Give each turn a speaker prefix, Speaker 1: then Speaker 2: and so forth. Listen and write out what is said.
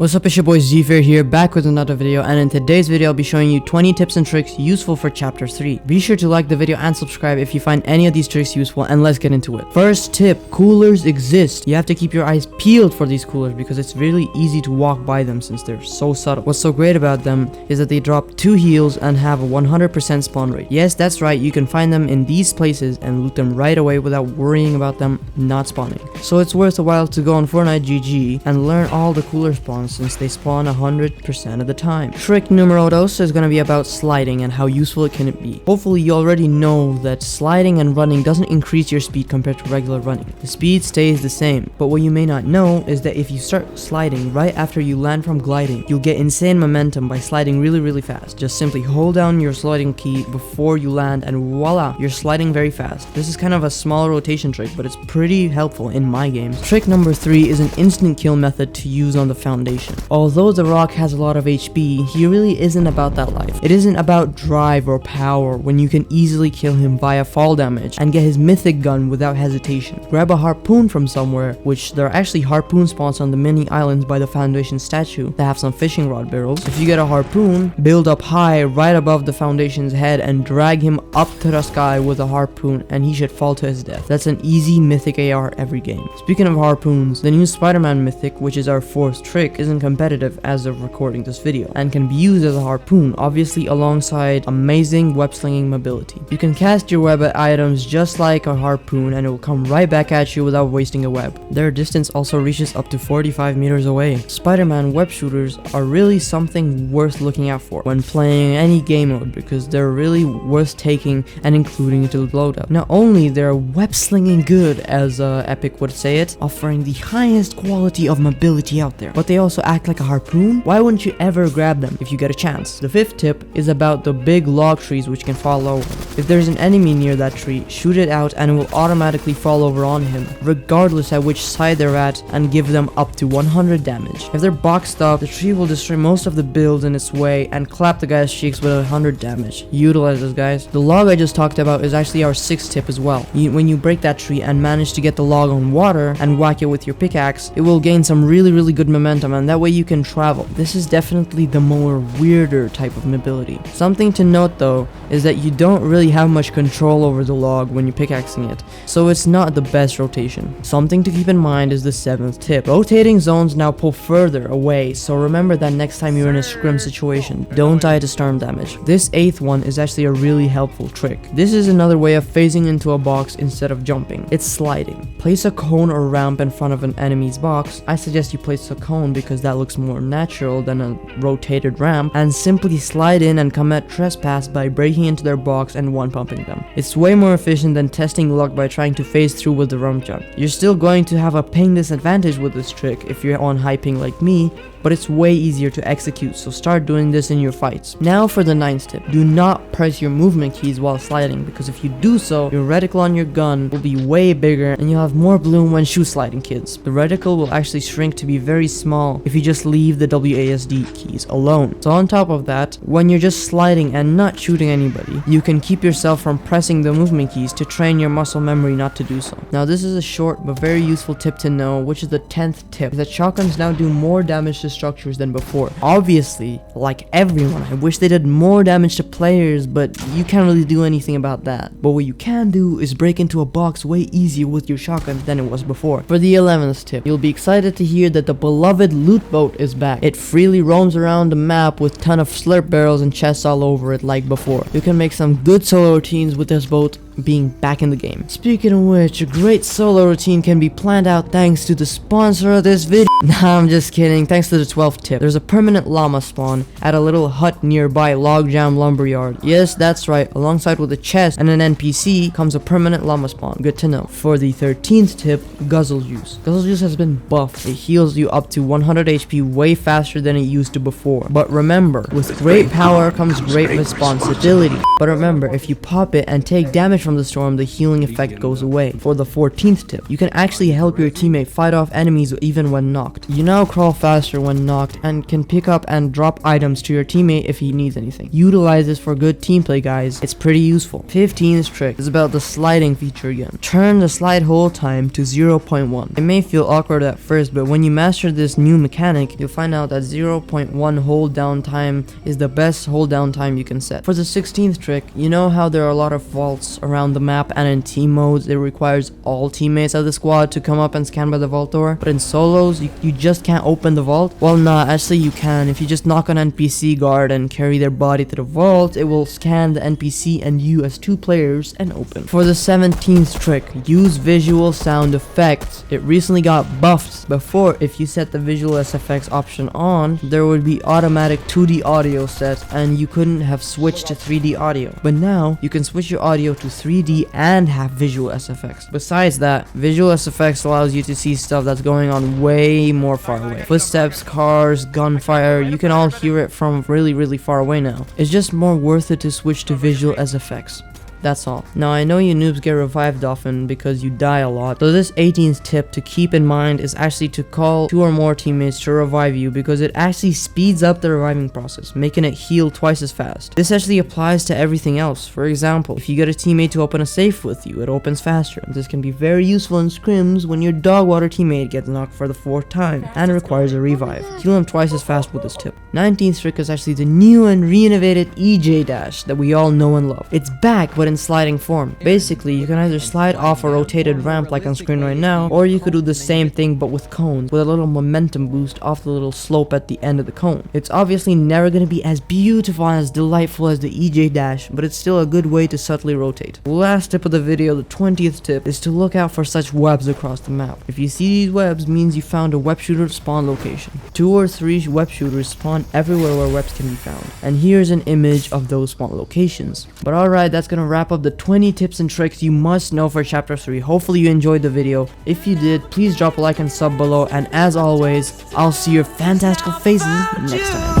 Speaker 1: What's up, it's your boy Zephyr here, back with another video, and in today's video I'll be showing you 20 tips and tricks useful for chapter 3. Be sure to like the video and subscribe if you find any of these tricks useful, and let's get into it. First tip, coolers exist. You have to keep your eyes peeled for these coolers because it's really easy to walk by them since they're so subtle. What's so great about them is that they drop 2 heals and have a 100% spawn rate. Yes, that's right, you can find them in these places and loot them right away without worrying about them not spawning. So it's worth a while to go on Fortnite GG and learn all the cooler spawns since they spawn 100% of the time. Trick numero dos is going to be about sliding and how useful it can be. Hopefully you already know that sliding and running doesn't increase your speed compared to regular running. The speed stays the same, but what you may not know is that if you start sliding right after you land from gliding, you'll get insane momentum by sliding really fast. Just simply hold down your sliding key before you land and voila, you're sliding very fast. This is kind of a small rotation trick, but it's pretty helpful in my games. Trick number 3 is an instant kill method to use on the foundation. Although the rock has a lot of HP, he really isn't about that life. It isn't about drive or power when you can easily kill him via fall damage and get his mythic gun without hesitation. Grab a harpoon from somewhere, which there are actually harpoon spawns on the mini islands by the foundation statue that have some fishing rod barrels. If you get a harpoon, build up high right above the foundation's head and drag him up to the sky with a harpoon and he should fall to his death. That's an easy mythic AR every game. Speaking of harpoons, the new Spider-Man mythic, which is our 4th trick, isn't competitive as of recording this video and can be used as a harpoon, obviously alongside amazing web slinging mobility. You can cast your web at items just like a harpoon and it will come right back at you without wasting a web. Their distance also reaches up to 45 meters away. Spider-Man web shooters are really something worth looking out for when playing any game mode because they're really worth taking and including into the loadout. Not only they're web slinging good, as Epic would say it, offering the highest quality of mobility out there, but they also act like a harpoon. Why wouldn't you ever grab them if you get a chance? The 5th tip is about the big log trees which can fall over. If there's an enemy near that tree, shoot it out and it will automatically fall over on him, regardless at which side they're at, and give them up to 100 damage. If they're boxed up, the tree will destroy most of the builds in its way and clap the guy's cheeks with 100 damage. Utilize this, guys. The log I just talked about is actually our 6th tip as well. When you break that tree and manage to get the log on water and whack it with your pickaxe, it will gain some really good momentum, and that way you can travel. This is definitely the more weirder type of mobility. Something to note though is that you don't really have much control over the log when you're pickaxing it, so it's not the best rotation. Something to keep in mind is the 7th tip. Rotating zones now pull further away, so remember that next time you're in a scrim situation, don't die to storm damage. This 8th one is actually a really helpful trick. This is another way of phasing into a box instead of jumping. It's sliding. Place a cone or ramp in front of an enemy's box. I suggest you place a cone because that looks more natural than a rotated ramp, and simply slide in and commit trespass by breaking into their box and one-pumping them. It's way more efficient than testing luck by trying to phase through with the rump jump. You're still going to have a ping disadvantage with this trick if you're on high ping like me, but it's way easier to execute, so start doing this in your fights. Now for the 9th tip. Do not press your movement keys while sliding, because if you do so, your reticle on your gun will be way bigger and you'll have more bloom when shoe sliding, kids. The reticle will actually shrink to be very small if you just leave the WASD keys alone. So on top of that, when you're just sliding and not shooting anybody, you can keep yourself from pressing the movement keys to train your muscle memory not to do so. Now this is a short but very useful tip to know, which is the 10th tip, that shotguns now do more damage to structures than before. Obviously, like everyone, I wish they did more damage to players, but you can't really do anything about that. But what you can do is break into a box way easier with your shotgun than it was before. For the 11th tip, you'll be excited to hear that the beloved loot boat is back. It freely roams around the map with ton of slurp barrels and chests all over it like before. You can make some good solo routines with this boat being back in the game. Speaking of which, a great solo routine can be planned out thanks to the sponsor of this video. Nah, I'm just kidding. Thanks to the 12th tip. There's a permanent llama spawn at a little hut nearby Logjam Lumberyard. Yes, that's right. Alongside with a chest and an NPC comes a permanent llama spawn. Good to know. For the 13th tip, Guzzle Juice. Guzzle Juice has been buffed. It heals you up to 100 HP way faster than it used to before. But remember, with great power comes great responsibility. But remember, if you pop it and take damage from the storm, the healing effect goes away. For the 14th tip, you can actually help your teammate fight off enemies even when knocked. knocked. You now crawl faster when knocked and can pick up and drop items to your teammate if he needs anything. Utilize this for good team play, guys. It's pretty useful. 15th trick is about the sliding feature again. Turn the slide hold time to 0.1. It may feel awkward at first, but when you master this new mechanic, you'll find out that 0.1 hold down time is the best hold down time you can set. For the 16th trick, you know how there are a lot of vaults around the map, and in team modes it requires all teammates of the squad to come up and scan by the vault door, but in solos you just can't open the vault? Well, nah, actually you can. If you just knock on NPC guard and carry their body to the vault, it will scan the NPC and you as two players and open. For the 17th trick, use visual sound effects. It recently got buffed. Before, if you set the visual SFX option on, there would be automatic 2D audio set and you couldn't have switched to 3D audio. But now you can switch your audio to 3D and have visual SFX. Besides that, visual SFX allows you to see stuff that's going on way more far away. Footsteps, cars, gunfire, you can all hear it from really far away now. It's just more worth it to switch to visual SFX. That's all. Now, I know you noobs get revived often because you die a lot, so this 18th tip to keep in mind is actually to call 2 or more teammates to revive you, because it actually speeds up the reviving process, making it heal twice as fast. This actually applies to everything else. For example, if you get a teammate to open a safe with you, it opens faster. This can be very useful in scrims when your dog water teammate gets knocked for the 4th time and requires a revive. Heal him twice as fast with this tip. 19th trick is actually the new and re-innovated EJ dash that we all know and love. It's back, but in sliding form. Basically, you can either slide off a rotated ramp like on screen right now, or you could do the same thing but with cones, with a little momentum boost off the little slope at the end of the cone. It's obviously never going to be as beautiful and as delightful as the EJ dash, but it's still a good way to subtly rotate. Last tip of the video, the 20th tip, is to look out for such webs across the map. If you see these webs, means you found a web shooter spawn location. 2 or 3 web shooters spawn everywhere where webs can be found, and here's an image of those spawn locations. But alright, that's gonna wrap up the 20 tips and tricks you must know for chapter 3. Hopefully you enjoyed the video. If you did, please drop a like and sub below, and as always, I'll see your fantastical faces next time.